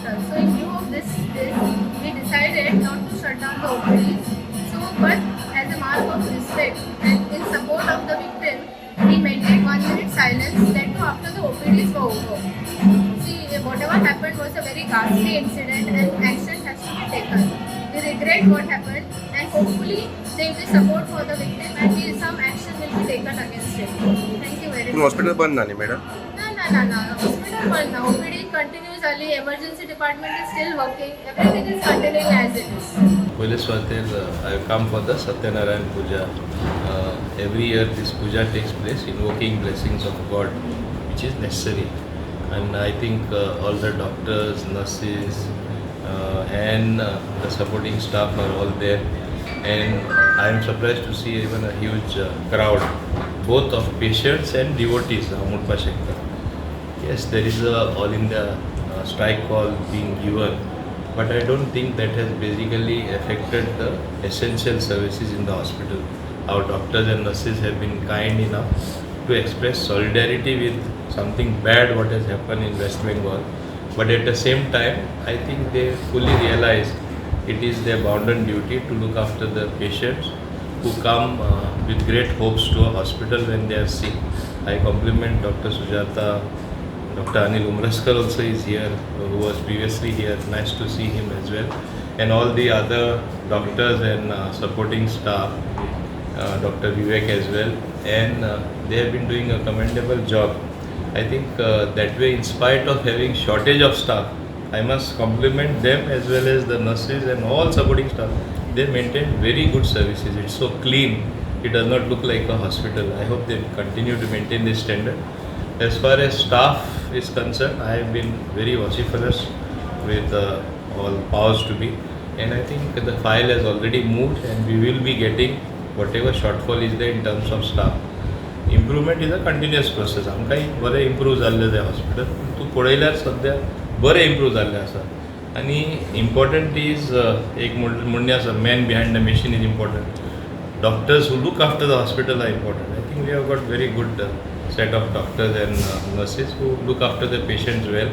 sir. So in view of this, we decided not to shut down the OPDs. So, but as a mark of respect and in support of the victim, we maintained 1 minute silence that too after the OPDs were over. See, whatever happened was a very ghastly incident and action has to be taken. We regret what happened and hopefully there will be support for the victim and some action will be taken against him. Thank you very much. Hospital बंद झाली madam. No. Hospital band now. OPD continues early. Emergency department is still working. Everything is continuing as it is. पहिले स्वातिर I come for the Satyanarayan Puja. Every year this puja takes place, invoking blessings of God, which is necessary. And I think all the doctors, nurses, and the supporting staff are all there. And I am surprised to see even a huge crowd, both of patients and devotees. Amurpa Shankar. Yes, there is a all India strike call being given, but I don't think that has basically affected the essential services in the hospital. Our doctors and nurses have been kind enough to express solidarity with something bad what has happened in West Bengal, but at the same time, I think they fully realize it is their bounden duty to look after the patients who come with great hopes to a hospital when they are sick. I compliment Dr. Sujata. Dr. Anil Umraskar also is here, who was previously here. Nice to see him as well. And all the other doctors and supporting staff, Dr. Vivek as well. And they have been doing a commendable job. I think that way, in spite of having shortage of staff, I must compliment them as well as the nurses and all supporting staff. They maintain very good services. It's so clean. It does not look like a hospital. I hope they continue to maintain this standard. As far as staff is concerned, I have been very vociferous with all powers to be, and I think the file has already moved and we will be getting whatever shortfall is there in terms of staff. Improvement is a continuous process. आमकांय बरें improve जाल्लें तें hospital, तूं पळयल्यार सद्या बरें improve जाल्लें आसा. आनी इम्पॉर्टंट इज एक म्हणणें आसा, man behind the machine is important. Doctors who look after the hospital are important. I think we have got very good set of doctors and nurses who look after the patients well.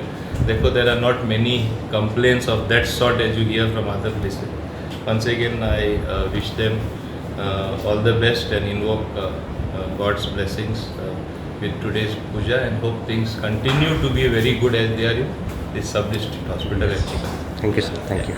Therefore, there are not many complaints of that sort as you hear from other places. Once again, I wish them all the best and invoke God's blessings with today's puja and hope things continue to be very good as they are in this sub-district hospital at Chika. Thank you sir. Thank you.